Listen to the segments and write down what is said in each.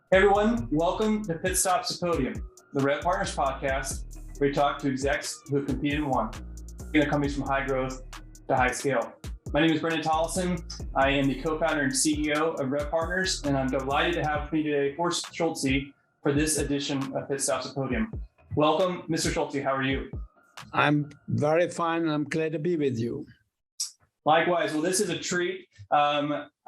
Hey everyone, welcome to Pit Stops to Podium, the Red Partners podcast, where we talk to execs who have competed and won, taking companies from high growth to high scale. My name is Brendan Tollison. I am the co-founder and CEO of Red Partners, and I'm delighted to have with me today Horst Schulze for this edition of Pit Stops to Podium. Welcome, Mr. Schulze. How are you? I'm very fine, and I'm glad to be with you. Likewise. Well, this is a treat.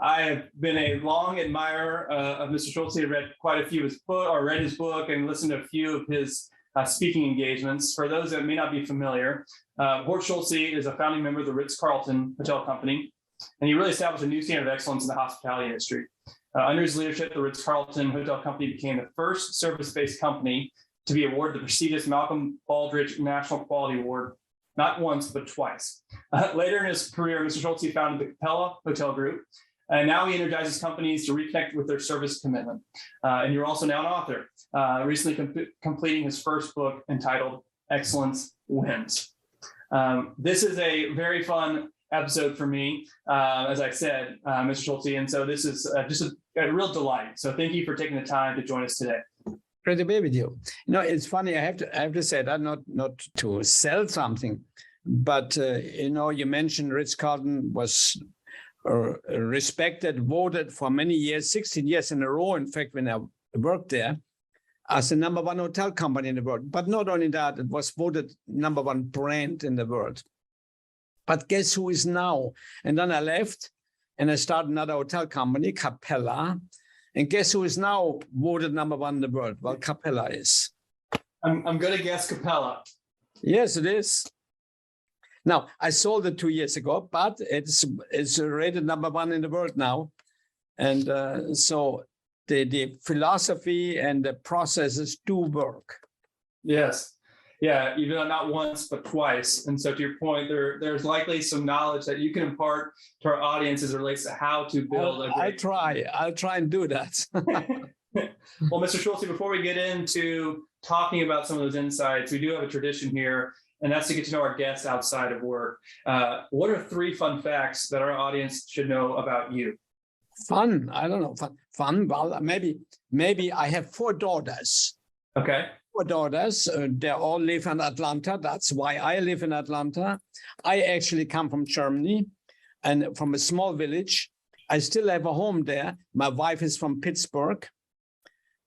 I have been a long admirer of Mr. Schulze. I've read quite a few of his book, or read his book, and listened to a few of his speaking engagements. For those that may not be familiar, Horst Schulze is a founding member of the Ritz-Carlton Hotel Company, and he really established a new standard of excellence in the hospitality industry. Under his leadership, the Ritz-Carlton Hotel Company became the first service-based company to be awarded the prestigious Malcolm Baldrige National Quality Award, not once, but twice. Later in his career, Mr. Schulze founded the Capella Hotel Group, and now he energizes companies to reconnect with their service commitment. And you're also now an author, recently completing his first book entitled Excellence Wins. This is a very fun episode for me, as I said, Mr. Schulze, and so this is just a real delight. So thank you for taking the time to join us today. Great to be with you. You know, it's funny. I have to say that not to sell something, but you mentioned Ritz-Carlton was respected, voted for many years, 16 years in a row. In fact, when I worked there, as the number one hotel company in the world. But not only that, it was voted number one brand in the world. But guess who is now? And then I left, and I started another hotel company, Capella. And guess who is now voted number one in the world? Well, Capella is. I'm going to guess Capella. Yes, it is. Now, I sold it 2 years ago, but it's rated number one in the world now. And so the philosophy and the processes do work. Yes. Yeah, you've done it not once, but twice. And so to your point, there's likely some knowledge that you can impart to our audience as it relates to how to build a great... I'll try and do that. Well, Mr. Schulze, before we get into talking about some of those insights, we do have a tradition here, and that's to get to know our guests outside of work. What are 3 fun facts that our audience should know about you? Fun? I don't know. Fun? Well, maybe I have 4 daughters. Okay. 4 daughters. They all live in Atlanta. That's why I live in Atlanta. I actually come from Germany and from a small village. I still have a home there. My wife is from Pittsburgh.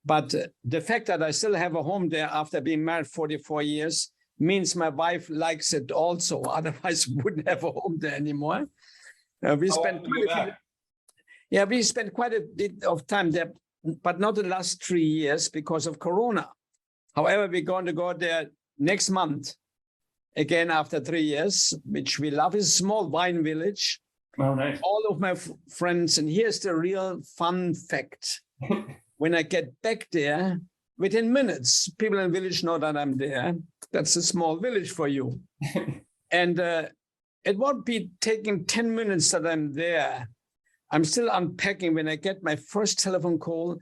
But the fact that I still have a home there after being married 44 years means my wife likes it also. Otherwise, we wouldn't have a home there anymore. We spent quite a bit of time there, but not the last 3 years because of Corona. However, we're going to go there next month, again after 3 years, which we love. It's a small wine village. Oh, nice. All of my friends, and here's the real fun fact. When I get back there, within minutes, people in the village know that I'm there. That's a small village for you. And it won't be taking 10 minutes that I'm there. I'm still unpacking when I get my first telephone call,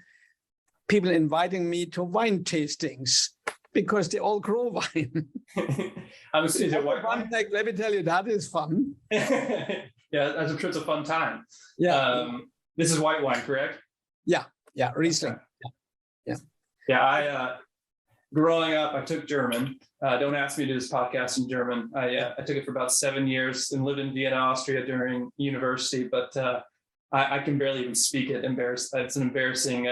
people inviting me to wine tastings because they all grow wine. Is it white wine? Let me tell you, that is fun. Yeah, I'm sure it's a fun time. Yeah. This is white wine, correct? Yeah, Riesling. Okay. Yeah. Growing up, I took German. Don't ask me to do this podcast in German. I took it for about 7 years and lived in Vienna, Austria during university, but I can barely even speak it. It's an embarrassing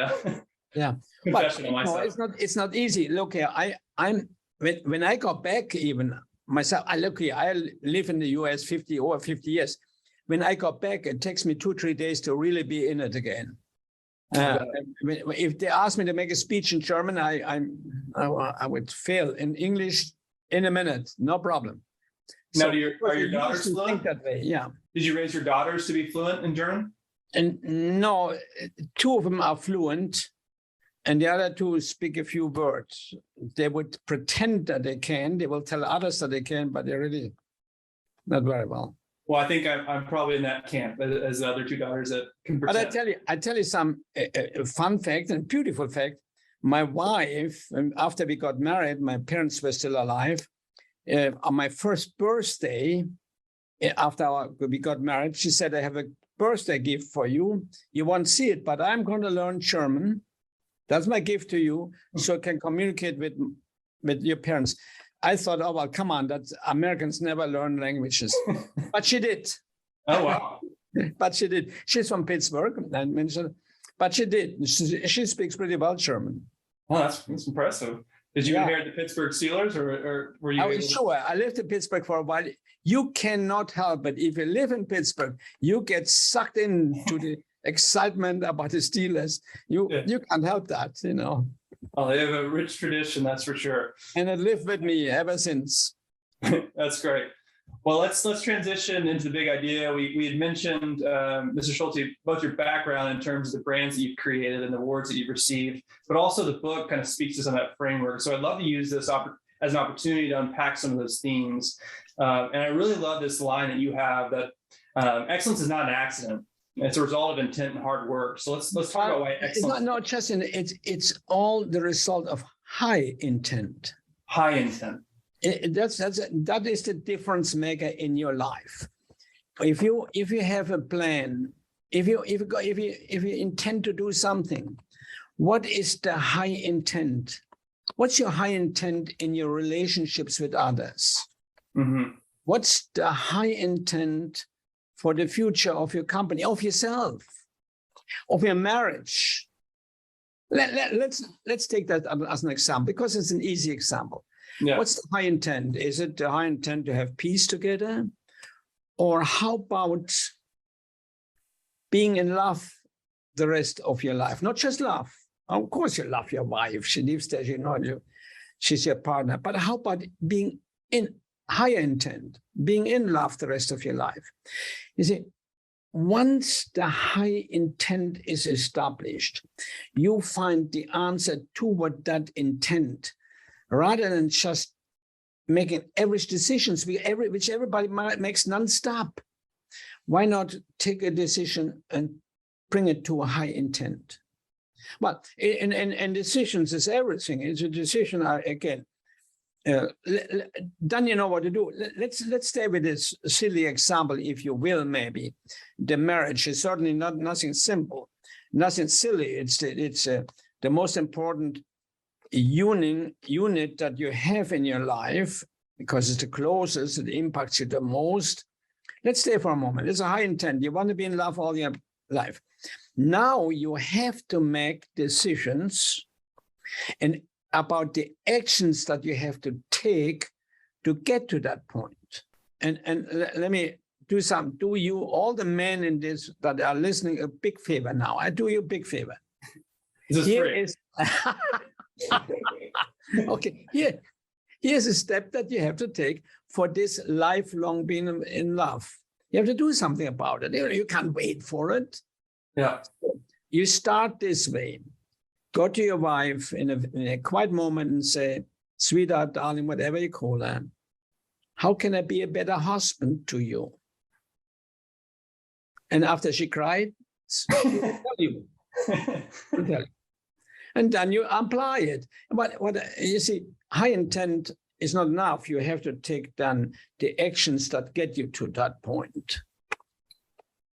confession on myself. No, it's not easy. Look here, when I got back, even myself, I live in the US over 50 years. When I got back, it takes me 2-3 days to really be in it again. If they ask me to make a speech in German, I would fail. In English, in a minute, no problem. Now, are your daughters fluent? Think that way, yeah. Did you raise your daughters to be fluent in German? And no, 2 of them are fluent, and the other 2 speak a few words. They would pretend that they can. They will tell others that they can, but they're really not very well. Well, I think I'm probably in that camp as the other 2 daughters that can pretend. But I tell you some fun fact and beautiful fact. My wife, after we got married, my parents were still alive. On my first birthday, after we got married, she said, I have a birthday gift for you. You won't see it, but I'm going to learn German. That's my gift to you, so I can communicate with your parents. I thought, oh, well, come on, that Americans never learn languages. But she did. Oh, wow. But she did. She's from Pittsburgh, I mentioned, but she did. She speaks pretty well German. Oh, that's impressive. Did you inherit the Pittsburgh Steelers, or were you? Sure. I lived in Pittsburgh for a while. You cannot help it. If you live in Pittsburgh, you get sucked into the excitement about the Steelers. You can't help that, you know. Oh, they have a rich tradition, that's for sure. And it lived with me ever since. That's great. Well, let's transition into the big idea. We had mentioned, Mr. Schulze, both your background in terms of the brands that you've created and the awards that you've received, but also the book kind of speaks to some of that framework. So I'd love to use this as an opportunity to unpack some of those themes. And I really love this line that you have, that excellence is not an accident. It's a result of intent and hard work. So let's talk about why excellence. Not just it's all the result of high intent. High intent. That is the difference maker in your life. If you have a plan, if you intend to do something, what is the high intent? What's your high intent in your relationships with others? Mm-hmm. What's the high intent for the future of your company, of yourself, of your marriage? Let's take that as an example, because it's an easy example. Yeah. What's the high intent? Is it the high intent to have peace together? Or how about being in love the rest of your life? Not just love. Of course you love your wife. She lives there, you know, she's your partner. But how about being in higher intent, being in love the rest of your life? You see, once the high intent is established, you find the answer toward that intent, rather than just making average decisions, which everybody makes nonstop. Why not take a decision and bring it to a high intent? Well, and decisions is everything. It's a decision, again. Then you know what to do. Let's stay with this silly example, if you will, maybe. The marriage is certainly nothing simple, nothing silly. It's the most important unit that you have in your life, because it's the closest, it impacts you the most. Let's stay for a moment. It's a high intent. You want to be in love all your life. Now you have to make decisions and about the actions that you have to take to get to that point. And let me do you, all the men in this that are listening, a big favor now. I do you a big favor. Okay, here's a step that you have to take for this lifelong being in love. You have to do something about it. You can't wait for it. Yeah. You start this way. Go to your wife in a quiet moment and say, sweetheart, darling, whatever you call her, how can I be a better husband to you? And after she cried, she will tell you. And then you apply it. But you see, high intent is not enough. You have to take then the actions that get you to that point.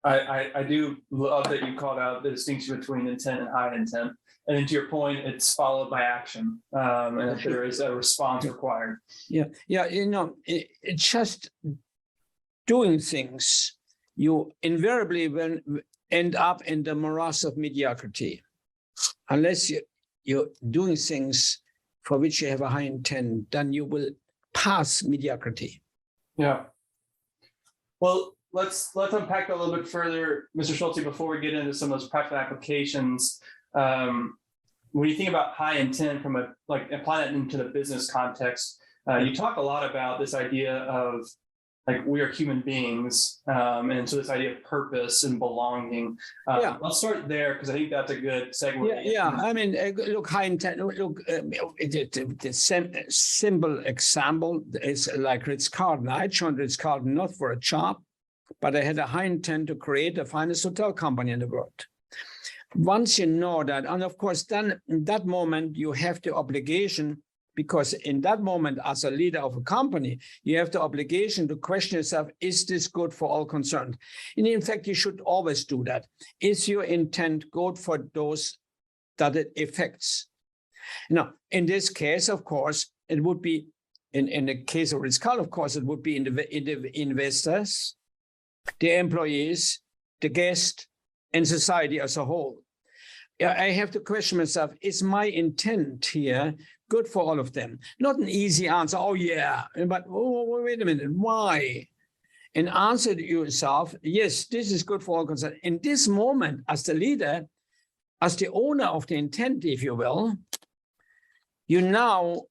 I do love that you called out the distinction between intent and high intent. And then to your point, it's followed by action, and there is a response required. Yeah, you know, it's just doing things. You invariably will end up in the morass of mediocrity, unless you're doing things for which you have a high intent. Then you will pass mediocrity. Yeah. Well, let's unpack that a little bit further, Mr. Schulze, before we get into some of those practical applications. When you think about high intent from apply that into the business context, you talk a lot about this idea of we are human beings, and so this idea of purpose and belonging. Let's start there, because I think that's a good segue. Yeah. I mean, look, high intent. Look, the simple example is like Ritz-Carlton. I joined Ritz-Carlton not for a job, but I had a high intent to create the finest hotel company in the world. Once you know that, and of course, then in that moment, you have the obligation, because in that moment, as a leader of a company, you have the obligation to question yourself, is this good for all concerned? And in fact, you should always do that. Is your intent good for those that it affects. Now, in this case, of course, it would be, in the case of Ritz-Carlton, of course, it would be in the investors, the employees, the guest, and society as a whole. I have to question myself, is my intent here good for all of them? Not an easy answer, oh yeah, but wait a minute, why? And answer to yourself, yes, this is good for all concerned. In this moment, as the leader, as the owner of the intent, if you will, you now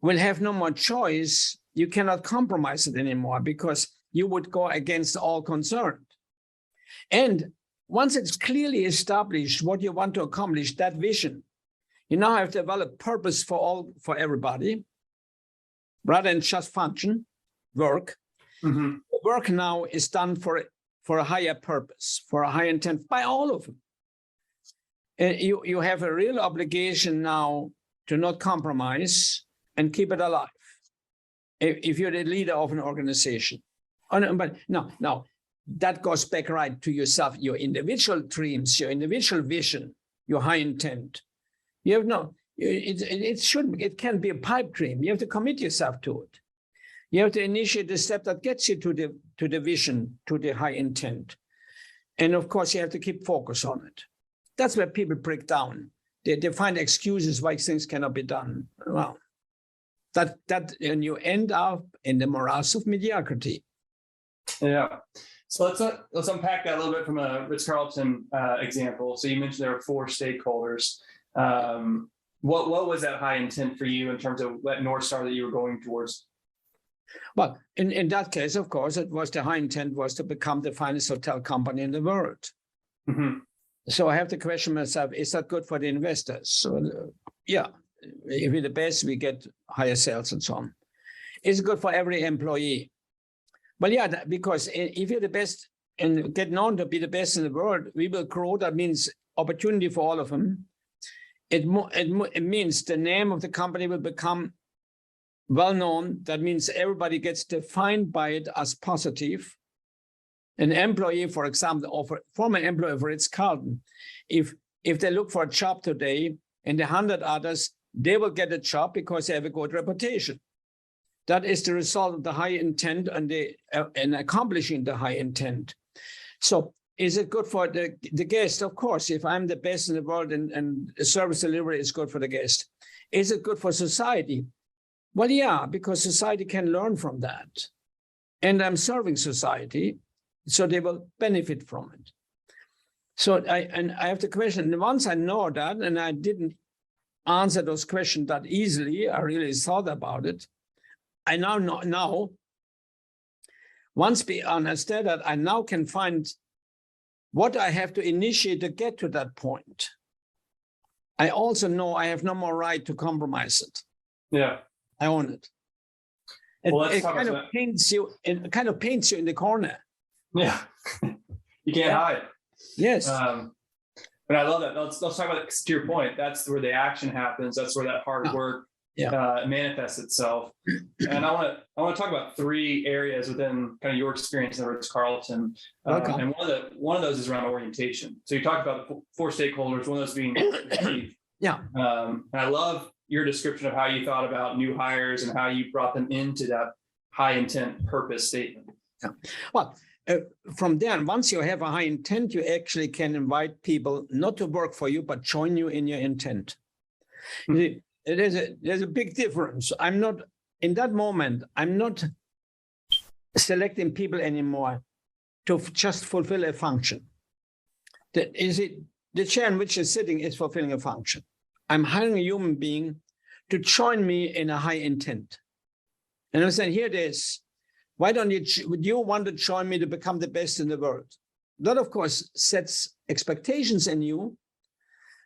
will have no more choice. You cannot compromise it anymore because you would go against all concerned. And once it's clearly established what you want to accomplish, that vision, you now have to develop purpose for everybody, rather than just function, work. Mm-hmm. The work now is done for a higher purpose, for a higher intent by all of them. And you have a real obligation now to not compromise and keep it alive if you're the leader of an organization. But no, that goes back right to yourself, your individual dreams, your individual vision, your high intent. You have it can be a pipe dream. You have to commit yourself to it. You have to initiate the step that gets you to the vision, to the high intent. And of course, you have to keep focus on it. That's where people break down. They find excuses why things cannot be done. Well, and you end up in the morass of mediocrity. Yeah. So let's unpack that a little bit from a Ritz-Carlton example. So you mentioned there were 4 stakeholders. What was that high intent for you in terms of that North Star that you were going towards? Well, in that case, of course, it was the high intent was to become the finest hotel company in the world. Mm-hmm. So I have to question myself, is that good for the investors? So, yeah, if we're the best, we get higher sales and so on. Is it good for every employee? Well, yeah, because if you're the best and get known to be the best in the world, we will grow. That means opportunity for all of them. It means the name of the company will become well known. That means everybody gets defined by it as positive. An employee, for example, or former employee of Ritz-Carlton, if they look for a job today and 100 others, they will get a job because they have a good reputation. That is the result of the high intent and accomplishing the high intent. So is it good for the guest? Of course, if I'm the best in the world and service delivery is good for the guest. Is it good for society? Well, yeah, because society can learn from that. And I'm serving society, so they will benefit from it. So I have the question, once I know that, and I didn't answer those questions that easily, I really thought about it. I now know, once we understand that, I now can find what I have to initiate to get to that point. I also know I have no more right to compromise it. Yeah. I own it. It kind of paints you in the corner. Yeah. You can't hide. Yes. But I love that. Let's talk about, to your point, that's where the action happens. That's where that hard work manifests itself. And I want to talk about 3 areas within kind of your experience in Ritz-Carlton. And one of those is around orientation. So you talked about the 4 stakeholders, one of those being chief. Yeah. And I love your description of how you thought about new hires and how you brought them into that high intent purpose statement. Yeah. Well, from there, once you have a high intent, you actually can invite people not to work for you, but join you in your intent. Mm-hmm. There's a big difference. I'm not, in that moment, I'm not selecting people anymore to just fulfill a function. The chair in which you're sitting is fulfilling a function. I'm hiring a human being to join me in a high intent. And I'm saying, here it is. Why would you want to join me to become the best in the world? That, of course, sets expectations in you,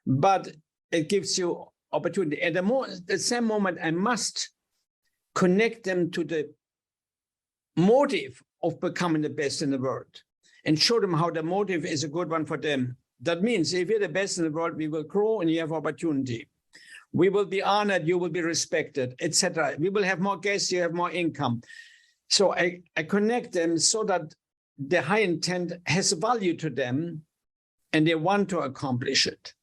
but it gives you opportunity. At the same moment, I must connect them to the motive of becoming the best in the world and show them how the motive is a good one for them. That means if you're the best in the world, we will grow and you have opportunity. We will be honored, you will be respected, etc. We will have more guests, you have more income. So I connect them so that the high intent has value to them and they want to accomplish it.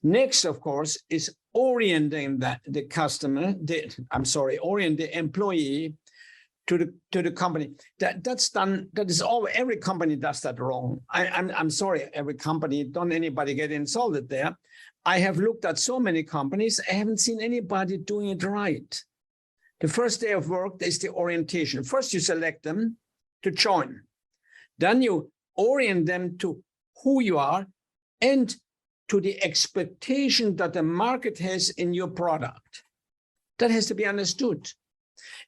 Next, of course, is orienting the customer, orient the employee to the company. That's done. That is all. Every company does that wrong. I'm sorry, every company. Don't anybody get insulted there. I have looked at so many companies. I haven't seen anybody doing it right. The first day of work is the orientation. First, you select them to join. Then you orient them to who you are and to the expectation that the market has in your product. That has to be understood.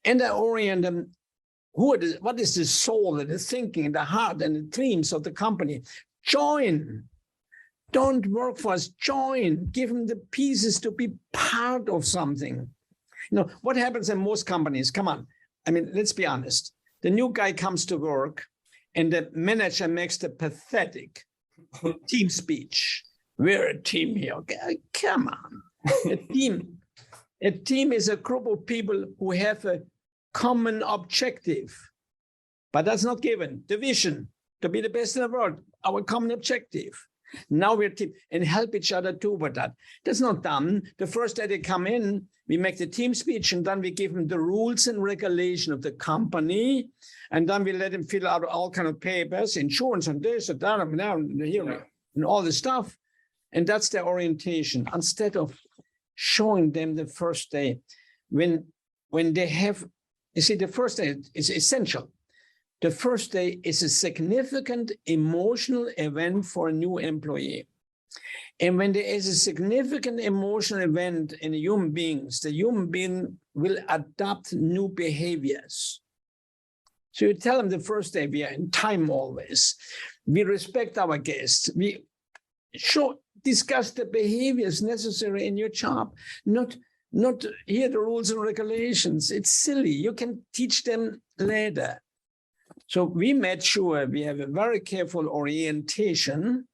And I orient them, what is the soul and the thinking, the heart and the dreams of the company. Join. Don't work for us. Join. Give them the pieces to be part of something. What happens in most companies? Come on. I mean, let's be honest. The new guy comes to work and the manager makes the pathetic team speech. We're a team here. Okay? Come on. A team is a group of people who have a common objective, but that's not given. The vision to be the best in the world, our common objective. Now we're a team and help each other too with that. That's not done. The first day they come in, we make the team speech and then we give them the rules and regulation of the company. And then we let them fill out all kind of papers, insurance and this and that and here and all this stuff. And that's their orientation. Instead of showing them the first day, when they have, you see, the first day is essential. The first day is a significant emotional event for a new employee. And when there is a significant emotional event in human beings, the human being will adopt new behaviors. So you tell them the first day, we are in time always. We respect our guests. We discuss the behaviors necessary in your job, not here the rules and regulations. It's silly. You can teach them later. So we made sure we have a very careful orientation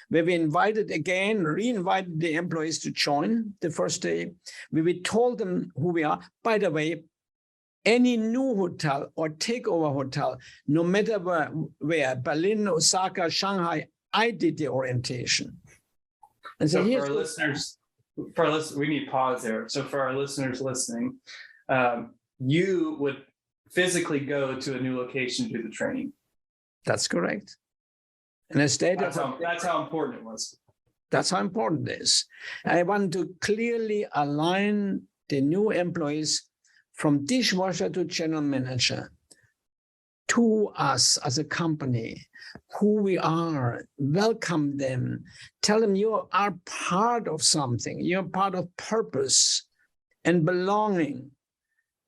where we re-invited the employees to join the first day, where we told them who we are. By the way, any new hotel or takeover hotel, no matter where, Berlin, Osaka, Shanghai, I did the orientation. And so for our listeners, we need pause there. So for our listeners listening, you would physically go to a new location to do the training. That's correct. And I stayed. That's how important it was. That's how important it is. I want to clearly align the new employees from dishwasher to general manager to us as a company, who we are, welcome them, tell them you are part of something, you're part of purpose and belonging.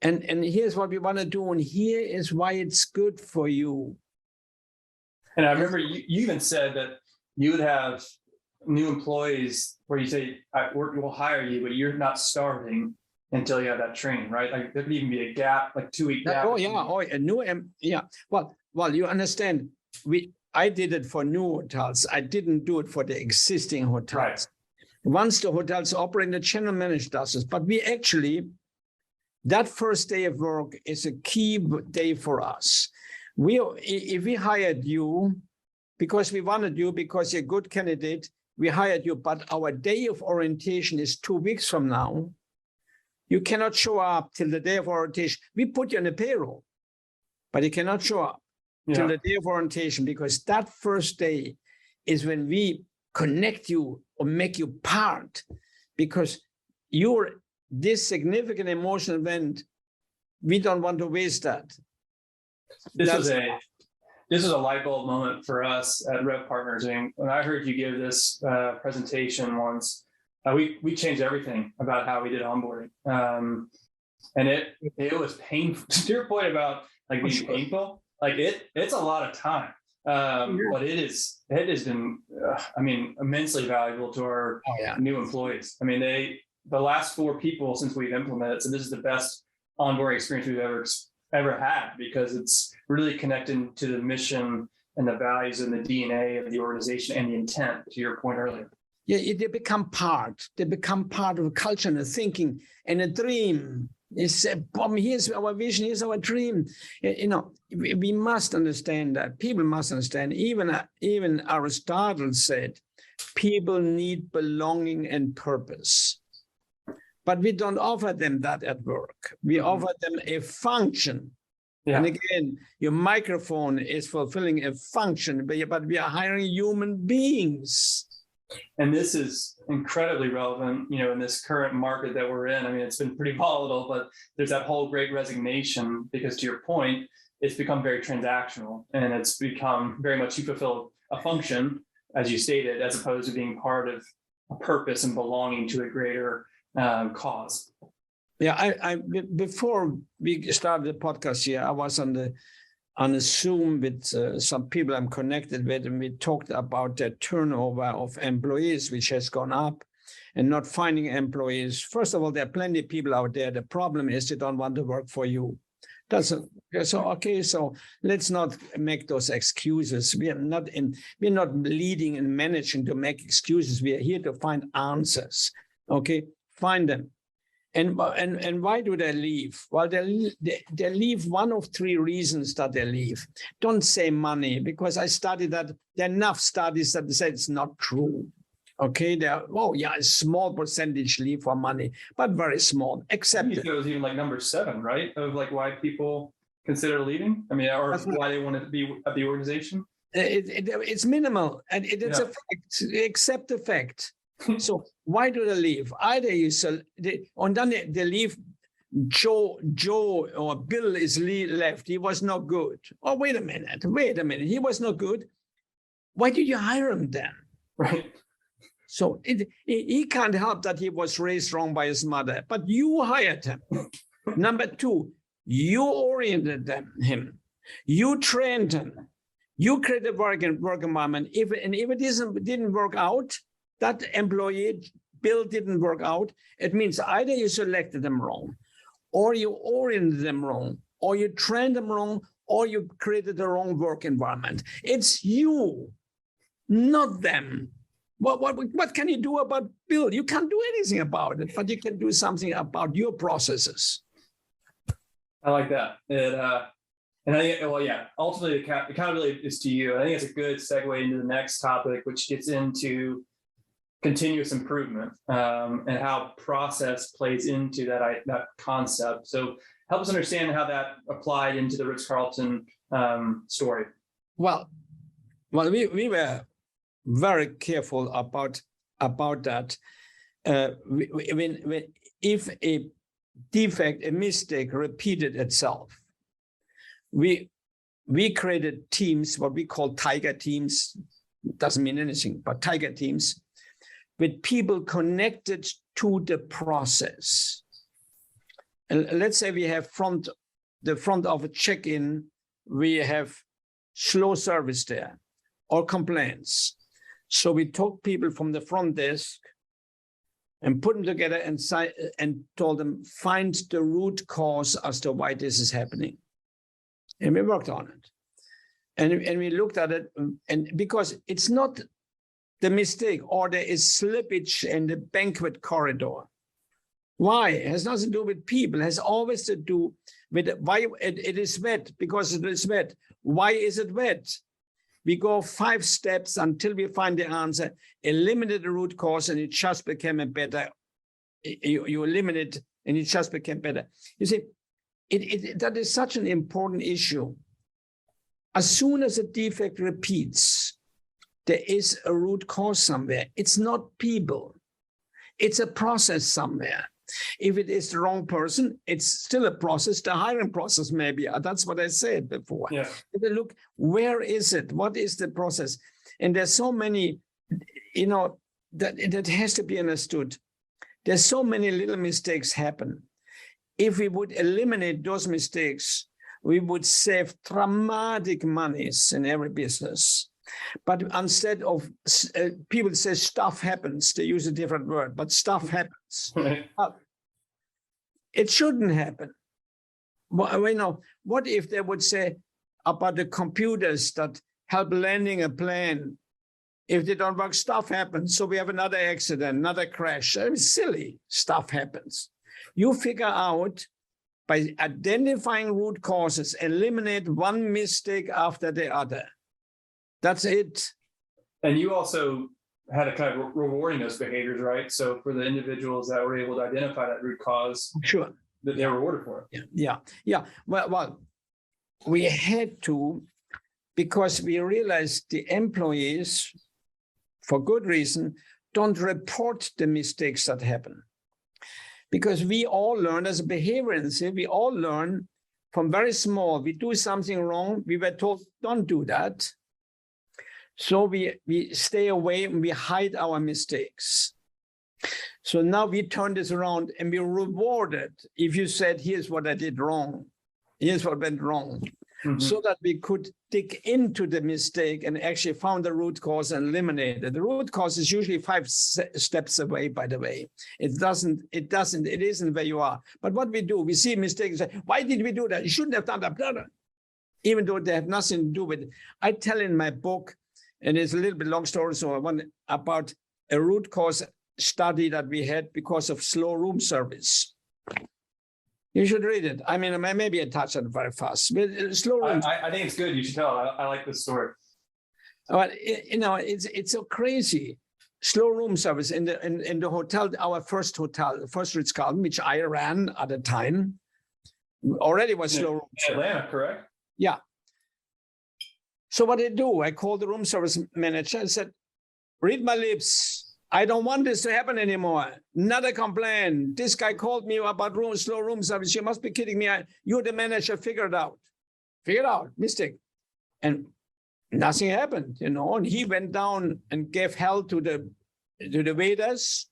And here's what we want to do, and here is why it's good for you. And I remember you even said that you would have new employees where you say, we'll hire you, but you're not starting until you have that training, right? Like there could even be a gap, like 2-week gap. Well, you understand, I did it for new hotels. I didn't do it for the existing hotels. Right. Once the hotels operate, the general manager does this. But we actually, that first day of work is a key day for us. If we hired you because we wanted you, because you're a good candidate, we hired you, but our day of orientation is 2 weeks from now. You cannot show up till the day of orientation. We put you on the payroll, but you cannot show up till the day of orientation, because that first day is when we connect you or make you part, because this significant emotional event, we don't want to waste that. This is a light bulb moment for us at Rev Partners. And when I heard you give this presentation once, we changed everything about how we did onboarding. And it was painful. To your point about like being painful, like it's a lot of time. But it has been, immensely valuable to our new employees. I mean, the last 4 people since we've implemented, so this is the best onboarding experience we've ever had, because it's really connected to the mission and the values and the DNA of the organization and the intent, to your point earlier. Yeah, they become part. They become part of a culture and a thinking and a dream. It's here's our vision, here's our dream. We must understand that. People must understand. Even Aristotle said, people need belonging and purpose. But we don't offer them that at work. We offer them a function. Yeah. And again, your microphone is fulfilling a function, but we are hiring human beings. And this is incredibly relevant, in this current market that we're in. I mean, it's been pretty volatile, but there's that whole great resignation because, to your point, it's become very transactional, and it's become very much you fulfill a function, as you stated, as opposed to being part of a purpose and belonging to a greater cause. Yeah, I before we started the podcast here, I was on a Zoom with some people I'm connected with, and we talked about the turnover of employees, which has gone up, and not finding employees. First of all, there are plenty of people out there. The problem is they don't want to work for you. So let's not make those excuses. We are not leading and managing to make excuses. We are here to find answers. Okay, find them. And why do they leave? Well, they leave one of three reasons that they leave. Don't say money, because I studied that. There are enough studies that say it's not true. Okay, a small percentage leave for money, but very small. Except it was even like number 7, right? Of like why people consider leaving. I mean, or why they want to be at the organization. It's minimal, and it's a fact. Accept the fact. So why do they leave? Either they leave. Joe or Bill is left. He was not good. Oh, wait a minute. He was not good. Why did you hire him then? Right. So he can't help that he was raised wrong by his mother, but you hired him. Number 2, you oriented him. You trained him. You created work environment. If it didn't work out, that employee, Bill, didn't work out, it means either you selected them wrong, or you oriented them wrong, or you trained them wrong, or you created the wrong work environment. It's you, not them. What can you do about Bill? You can't do anything about it, but you can do something about your processes. I like that. And I think, ultimately, accountability is to you. I think it's a good segue into the next topic, which gets into continuous improvement and how process plays into that concept. So help us understand how that applied into the Ritz-Carlton story. Well, we were very careful about that. If a defect, a mistake repeated itself, we created teams, what we call tiger teams. Doesn't mean anything, but tiger teams, with people connected to the process. And let's say we have the front of a check-in, we have slow service there or complaints. So we took people from the front desk and put them together and told them, find the root cause as to why this is happening. And we worked on it. And we looked at it, and because it's not the mistake, or there is slippage in the banquet corridor. Why? It has nothing to do with people. It has always to do with why it is wet, because it is wet. Why is it wet? We go 5 steps until we find the answer, eliminate the root cause, and it just became a better. You eliminate, and it just became better. You see, that is such an important issue. As soon as a defect repeats, there is a root cause somewhere. It's not people. It's a process somewhere. If it is the wrong person, it's still a process. The hiring process, maybe. That's what I said before. Yeah. Look, where is it? What is the process? And there's so many, that has to be understood. There's so many little mistakes happen. If we would eliminate those mistakes, we would save dramatic monies in every business. But instead of, people say stuff happens, they use a different word, but stuff happens. It shouldn't happen. Well, what if they would say about the computers that help landing a plane? If they don't work, stuff happens. So we have another accident, another crash. It's silly. Stuff happens. You figure out, by identifying root causes, eliminate one mistake after the other. That's it. And you also had a kind of rewarding those behaviors, right? So for the individuals that were able to identify that root cause, Sure, that they were rewarded for it. yeah. Well, we had to, because we realized the employees, for good reason, don't report the mistakes that happen. Because we all learn as a behaviorist, we all learn from very small. We do something wrong, we were told, don't do that. So we stay away and we hide our mistakes. So now we turn this around and we reward it. If you said, here's what I did wrong, here's what went wrong, so that we could dig into the mistake and actually found the root cause and eliminate it. The root cause is usually 5 steps away, by the way. It isn't where you are. But what we do, we see mistakes, say, why did we do that? You shouldn't have done that, even though they have nothing to do with it. I tell in my book, and it's a little bit long story, so I want about a root cause study that we had because of slow room service. You should read it. I mean, maybe I touched on it very fast. But slow room. I think it's good. You should tell. I like this story. But it's so crazy. Slow room service in the hotel, our first hotel, the first Ritz-Carlton, which I ran at the time, already was slow room service. Atlanta, correct? Yeah. So what I do, I called the room service manager and said, read my lips. I don't want this to happen anymore. Not a complaint. This guy called me about slow room service. You must be kidding me. You're the manager. Figure it out. Mistake. And nothing happened, And he went down and gave hell to the waiters.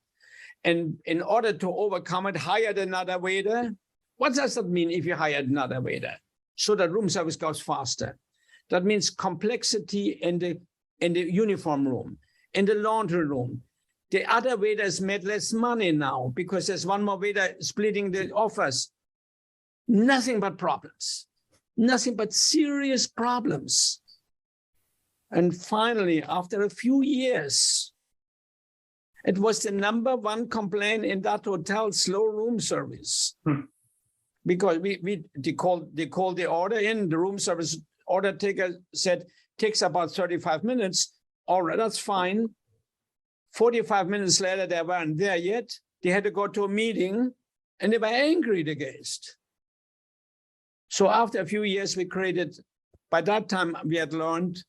And in order to overcome it, hired another waiter. What does that mean if you hired another waiter? So that room service goes faster. That means complexity in the uniform room, in the laundry room. The other waiters made less money now because there's one more waiter splitting the offers. Nothing but problems. Nothing but serious problems. And finally, after a few years, it was the #1 complaint in that hotel, slow room service. Because they called the order in, the room service order taker said, takes about 35 minutes. All right, that's fine. 45 minutes later, they weren't there yet. They had to go to a meeting and they were angry against. So after a few years, we created, by that time we had learned,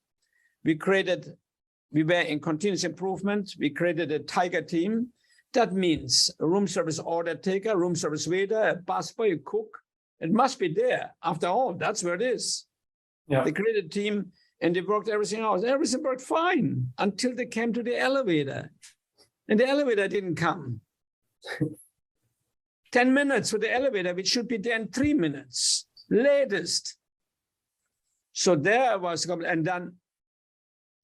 we were in continuous improvement. We created a tiger team. That means a room service order taker, room service waiter, a busboy, a cook. It must be there. After all, that's where it is. Yeah. They created a team and they worked everything out. Everything worked fine until they came to the elevator. And the elevator didn't come. 10 minutes for the elevator, which should be there in 3 minutes, latest. So there was, and then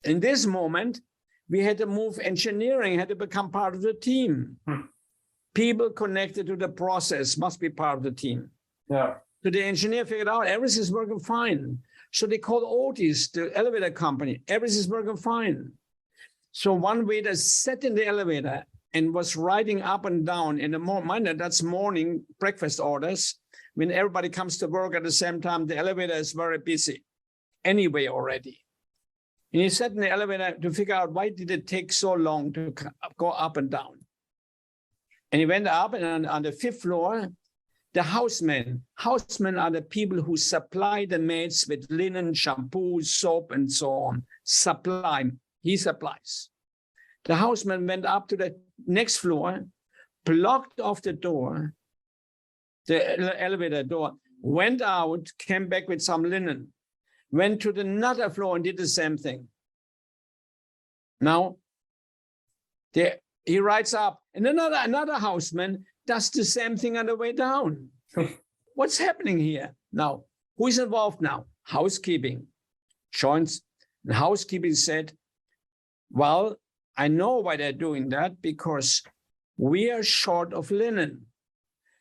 in this moment, we had to move engineering, had to become part of the team. People connected to the process must be part of the team. Yeah. So the engineer figured out everything's working fine. So they called Otis, the elevator company. Everything's working fine. So one waiter sat in the elevator and was riding up and down in the morning. That's morning breakfast orders. When everybody comes to work at the same time, the elevator is very busy anyway already. And he sat in the elevator to figure out why did it take so long to go up and down. And he went up, and on the 5th floor, the housemen are the people who supply the maids with linen, shampoo, soap, and so on. He supplies. The houseman went up to the next floor, blocked off the door, the elevator door, went out, came back with some linen, went to another floor and did the same thing. Now, he rides up, and another houseman does the same thing on the way down. What's happening here? Now, who is involved now? Housekeeping. Joins. And housekeeping said, well, I know why they're doing that, because we are short of linen.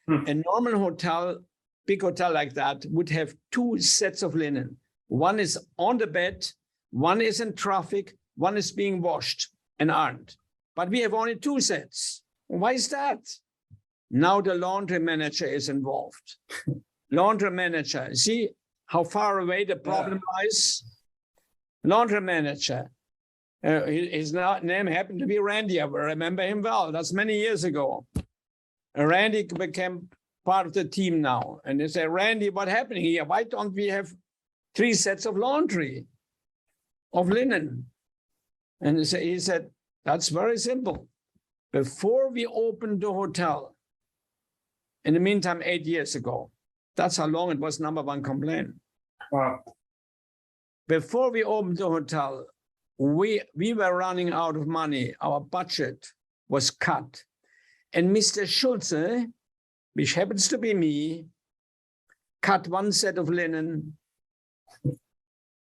A normal hotel, big hotel like that, would have 2 sets of linen. One is on the bed, one is in traffic, one is being washed and ironed. But we have only 2 sets. Why is that? Now the laundry manager is involved. Laundry manager, see how far away the problem lies? Laundry manager. His name happened to be Randy. I remember him well. That's many years ago. And Randy became part of the team now. And they say, Randy, what's happening here? Why don't we have 3 sets of laundry, of linen? And he said, that's very simple. Before we opened the hotel, in the meantime, 8 years ago, that's how long it was #1 complaint. Wow. Before we opened the hotel, we were running out of money. Our budget was cut. And Mr. Schulze, which happens to be me, cut 1 set of linen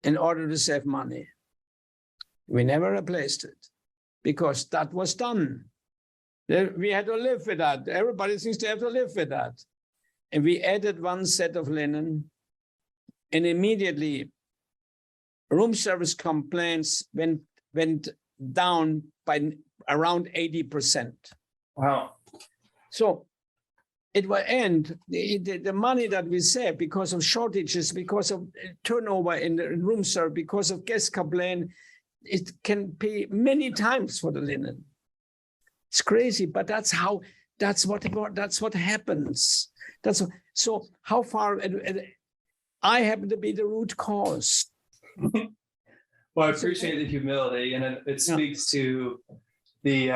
in order to save money. We never replaced it because that was done. We had to live with that. Everybody seems to have to live with that. And we added 1 set of linen, and immediately room service complaints went down by around 80%. Wow. So it will end. The money that we save because of shortages, because of turnover in the room service, because of guest complaint, it can pay many times for the linen. It's crazy, but that's what happens. So how far? I happen to be the root cause. Well, I appreciate the humility, and it speaks to the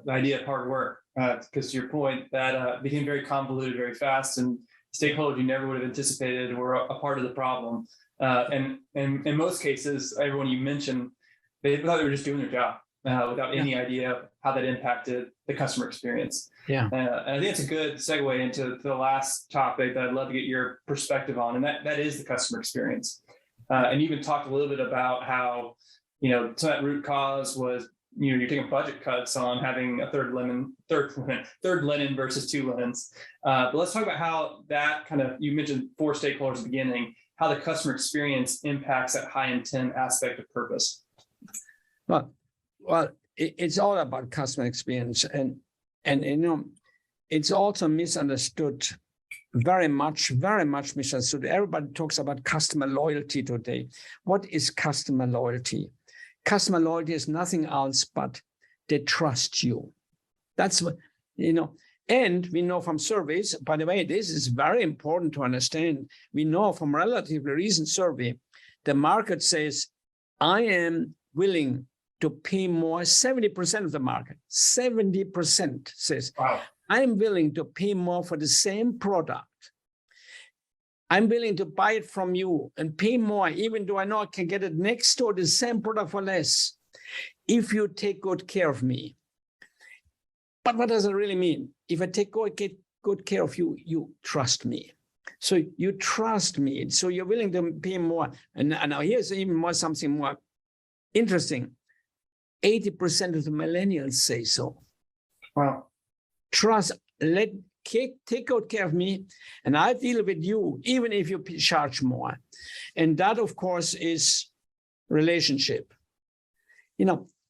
idea of hard work. Because to your point, that became very convoluted very fast, and stakeholders you never would have anticipated were a part of the problem. And in most cases, everyone you mentioned, they thought they were just doing their job without any idea of how that impacted the customer experience. Yeah. And I think it's a good segue into the last topic that I'd love to get your perspective on, and that is the customer experience. And you even talked a little bit about how, some of that root cause was, you're taking budget cuts on having a third linen versus 2 linens. But let's talk about how that you mentioned 4 stakeholders at the beginning, how the customer experience impacts that high intent aspect of purpose. Well, it's all about customer experience, and it's also misunderstood, very much misunderstood. Everybody talks about customer loyalty today. What is customer loyalty? Customer loyalty is nothing else but they trust you. That's what, and we know from surveys, by the way, this is very important to understand. We know from relatively recent survey, the market says, I am willing to pay more. 70% of the market, 70% says, wow, I'm willing to pay more for the same product. I'm willing to buy it from you and pay more, even though I know I can get it next door, the same product for less, if you take good care of me. But what does it really mean? If I take good care of you, you trust me. So you trust me. So you're willing to pay more. And now here's even something more interesting. 80% of the millennials say so. Wow. Trust, take good care of me, and I deal with you, even if you charge more. And that, of course, is relationship.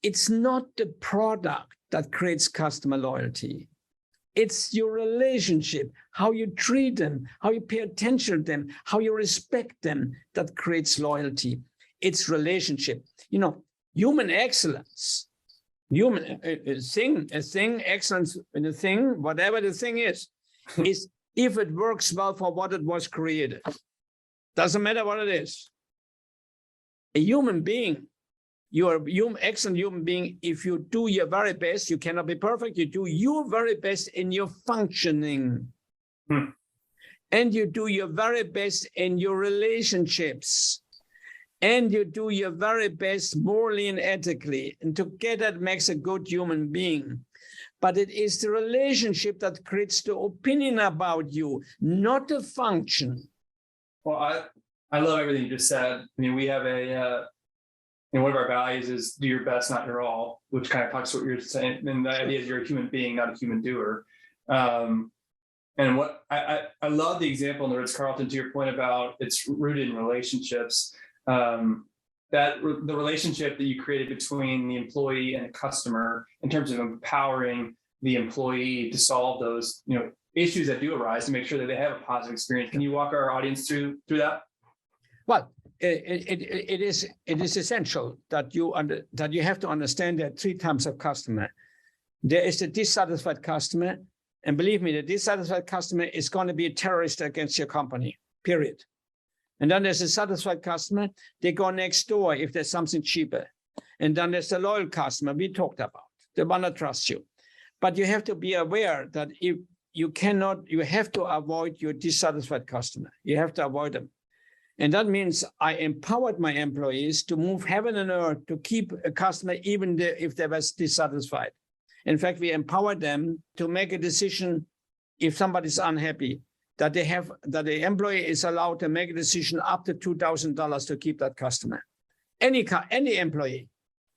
It's not the product that creates customer loyalty. It's your relationship, how you treat them, how you pay attention to them, how you respect them, that creates loyalty. It's relationship. Human excellence, excellence in a thing, whatever the thing is if it works well for what it was created. Doesn't matter what it is. A human being, you are excellent human being if you do your very best. You cannot be perfect. You do your very best in your functioning. And you do your very best in your relationships. And you do your very best morally and ethically. And together it makes a good human being. But it is the relationship that creates the opinion about you, not the function. Well, I love everything you just said. I mean, we have one of our values is do your best, not your all, which kind of talks to what you're saying. And the idea is you're a human being, not a human doer. And what I love the example in the Ritz-Carlton, to your point about it's rooted in relationships. That the relationship that you created between the employee and the customer in terms of empowering the employee to solve those issues that do arise to make sure that they have a positive experience. Can you walk our audience through that? Well, it is essential that you have to understand there are three types of customer. There is the dissatisfied customer, and believe me, the dissatisfied customer is going to be a terrorist against your company, period. And then there's a satisfied customer, they go next door if there's something cheaper. And then there's the loyal customer we talked about, the one that trusts you. But you have to be aware that if you have to avoid your dissatisfied customer. You have to avoid them. And that means I empowered my employees to move heaven and earth to keep a customer even if they were dissatisfied. In fact, we empowered them to make a decision if somebody's unhappy, that the employee is allowed to make a decision up to $2,000 to keep that customer. Any employee.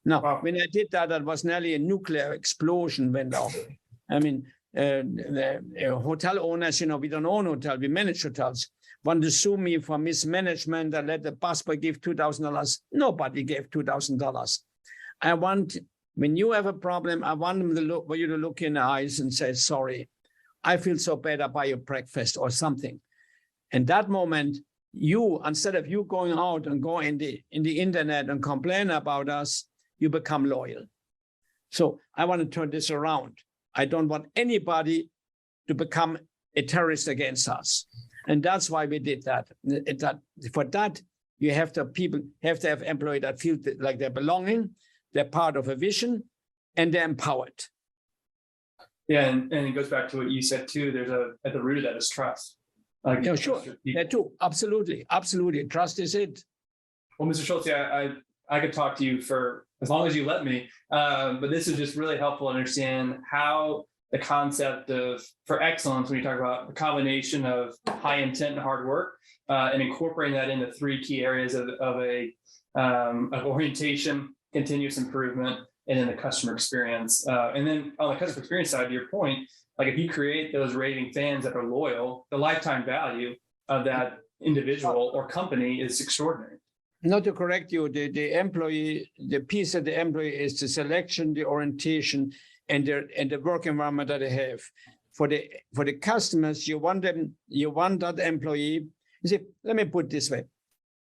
Now, wow. When I did that, that was nearly a nuclear explosion went off. I mean, the hotel owners, we don't own hotels, we manage hotels, want to sue me for mismanagement and let the busboy give $2,000. Nobody gave $2,000. When you have a problem, I want them for you to look in the eyes and say, sorry, I feel so bad, I'll buy you breakfast or something. And that moment, instead of you going out and go in the internet and complain about us, you become loyal. So I want to turn this around. I don't want anybody to become a terrorist against us. And that's why we did that. For that, you have to have employees that feel like they're belonging, they're part of a vision, and they're empowered. Yeah, and it goes back to what you said too. There's at the root of that is trust. Yeah, sure. That too. Absolutely. Trust is it. Well, Mr. Schulze, I could talk to you for as long as you let me, but this is just really helpful to understand how the concept for excellence, when you talk about the combination of high intent and hard work, and incorporating that into three key areas of orientation, continuous improvement, and then the customer experience. And then on the customer experience side, to your point, like if you create those raving fans that are loyal, the lifetime value of that individual or company is extraordinary. Not to correct you, the piece of the employee is the selection, the orientation, and the work environment that they have. For the customers, you want that employee. You see, let me put it this way.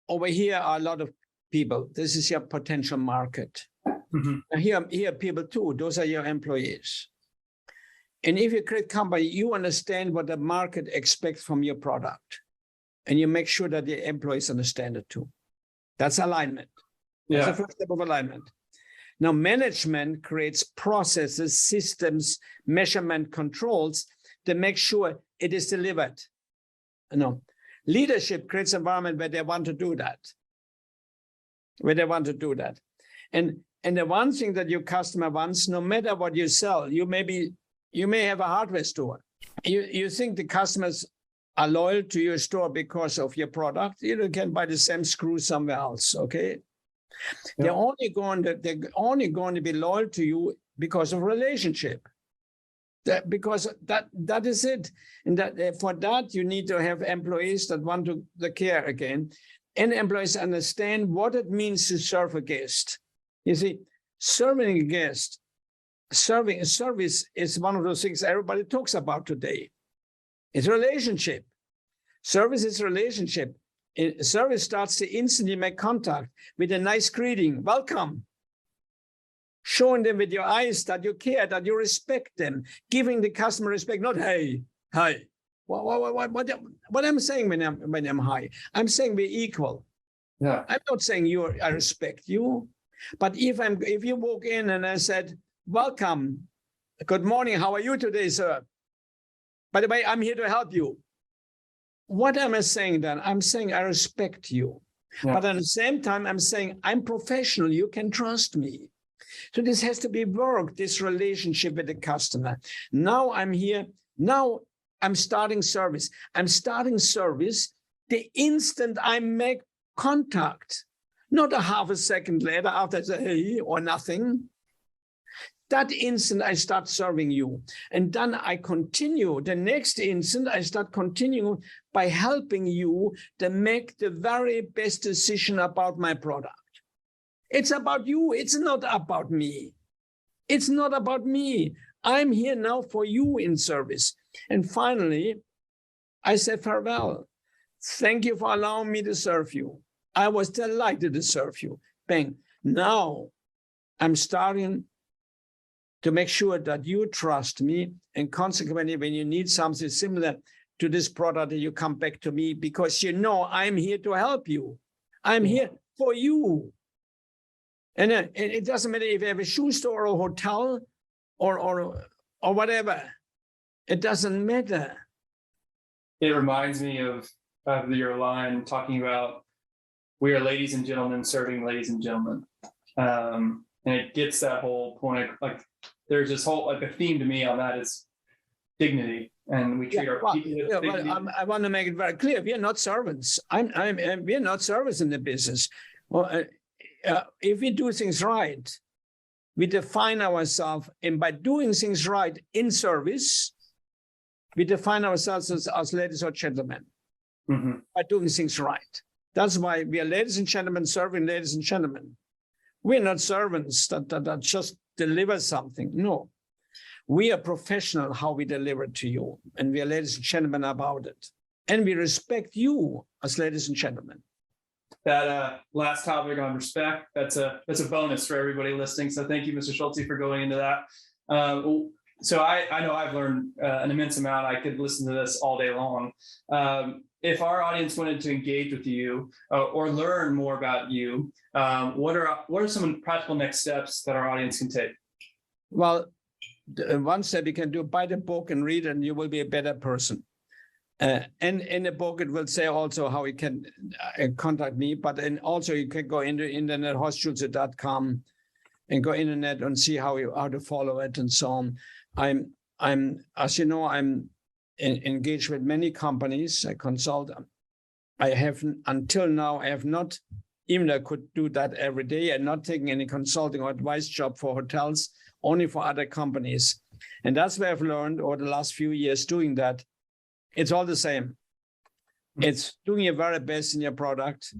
Over here are a lot of people. This is your potential market. Mm-hmm. Here are people too. Those are your employees. And if you create a company, you understand what the market expects from your product. And you make sure that the employees understand it too. That's alignment. That's the first step of alignment. Now, management creates processes, systems, measurement controls to make sure it is delivered. Leadership creates an environment where they want to do that. And the one thing that your customer wants, no matter what you sell, you may have a hardware store. You think the customers are loyal to your store because of your product. You can buy the same screw somewhere else, okay? Yeah. They're only going to be loyal to you because of relationship. Because that is it. And for that, you need to have employees that want to care again. And employees understand what it means to serve a guest. You see, serving a guest, service is one of those things everybody talks about today. It's relationship. Service is relationship. Service starts the instant you make contact with a nice greeting. Welcome. Showing them with your eyes that you care, that you respect them. Giving the customer respect, not hey, hi. What I'm saying when I'm high, I'm saying we're equal. Yeah. I'm not saying I respect you. But if you walk in and I said, welcome, good morning, how are you today, sir? By the way, I'm here to help you. What am I saying then? I'm saying I respect you. Yeah. But at the same time, I'm saying I'm professional. You can trust me. So this has to be worked, this relationship with the customer. Now I'm here. Now I'm starting service. I'm starting service the instant I make contact, not a half a second later after I say, hey, or nothing. That instant, I start serving you. And then I continue. The next instant, I start continuing by helping you to make the very best decision about my product. It's about you. It's not about me. It's not about me. I'm here now for you in service. And finally, I say farewell. Thank you for allowing me to serve you. I was delighted to serve you. Bang. Now I'm starting to make sure that you trust me, and consequently, when you need something similar to this product, you come back to me because you know I'm here to help you. I'm here for you. And it doesn't matter if you have a shoe store or a hotel or whatever. It doesn't matter. It reminds me of your line talking about we are ladies and gentlemen serving ladies and gentlemen. And it gets that whole point. Like there's this whole, like the theme to me on that is dignity. And we treat our people with dignity. I want to make it very clear. We are not servants. We are not servants in the business. Well, if we do things right, we define ourselves, and by doing things right in service, we define ourselves as ladies or gentlemen by doing things right. That's why we are ladies and gentlemen serving ladies and gentlemen. We're not servants that just deliver something. No, we are professional how we deliver to you, and we are ladies and gentlemen about it. And we respect you as ladies and gentlemen. That last topic on respect, that's a bonus for everybody listening. So thank you, Mr. Schulze, for going into that. So I know I've learned an immense amount. I could listen to this all day long. If our audience wanted to engage with you or learn more about you, what are some practical next steps that our audience can take? Well, one step you can do, buy the book and read, and you will be a better person. And in the book, it will say also how you can contact me, but then also you can go into internet, horstschulze.com, and go internet and see how to follow it and so on. I'm as you know, I'm engaged with many companies. I consult. I have until now, I have not, even I could do that every day, and not taking any consulting or advice job for hotels, only for other companies. And that's where I've learned over the last few years doing that. It's all the same. It's doing your very best in your product,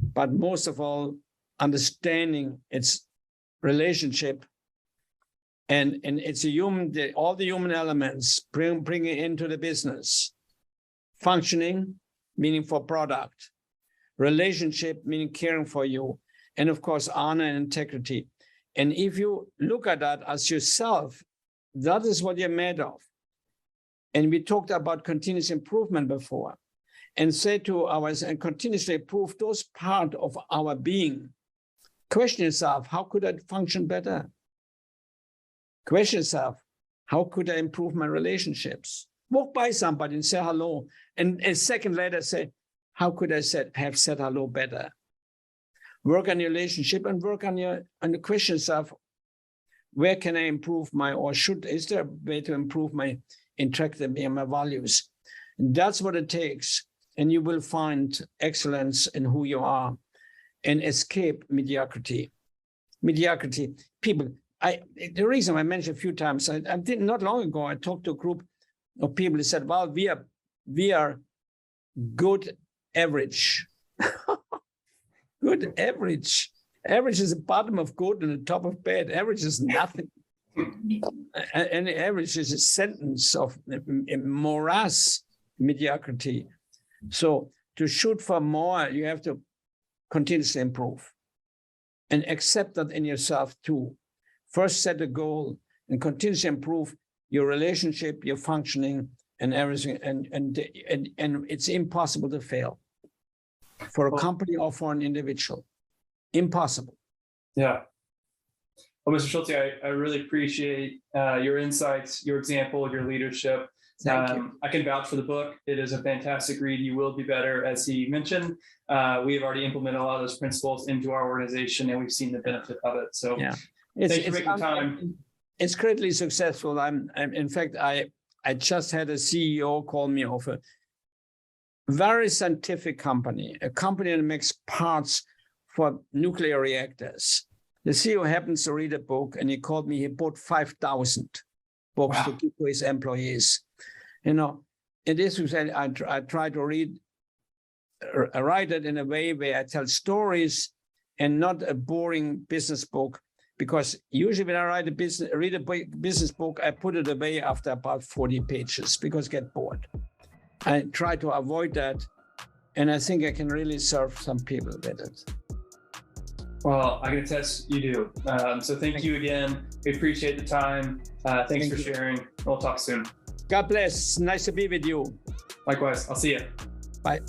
but most of all, understanding its relationship and it's all the human elements, bring it into the business. Functioning, meaning for product. Relationship, meaning caring for you. And of course, honor and integrity. And if you look at that as yourself, that is what you're made of. And we talked about continuous improvement before, and say to ours and continuously improve those parts of our being. Question yourself, how could I function better? Question yourself, how could I improve my relationships? Walk by somebody and say hello. And a second later say, how could I have said hello better? Work on your relationship and work on the question yourself, where can I improve is there a way to improve my interactivity and my values? And that's what it takes. And you will find excellence in who you are and escape mediocrity. Mediocrity. People, the reason I mentioned a few times, I did not long ago, I talked to a group of people who said, well, we are good average. Good average. Average is the bottom of good and the top of bad. Average is nothing. And the average is a sentence of morass mediocrity. So to shoot for more, you have to continuously improve and accept that in yourself too. First set a goal and continuously improve your relationship, your functioning, and everything. And it's impossible to fail for a company or for an individual. Impossible. Yeah. Well, Mr. Schulze, I really appreciate your insights, your example, your leadership. Thank you. I can vouch for the book. It is a fantastic read. You will be better, as he mentioned. We have already implemented a lot of those principles into our organization, and we've seen the benefit of it. So yeah. Thank you for making time. It's greatly successful. In fact, I just had a CEO call me of a very scientific company, a company that makes parts for nuclear reactors. The CEO happens to read a book, and he called me. He bought 5,000 books to give to his employees. You know, it is I try to write it in a way where I tell stories and not a boring business book. Because usually when I read a business book, I put it away after about 40 pages because I get bored. I try to avoid that and I think I can really serve some people with it. Well, I can attest you do. So thank you again. We appreciate the time. Thanks for sharing. We'll talk soon. God bless. Nice to be with you. Likewise. I'll see you. Bye.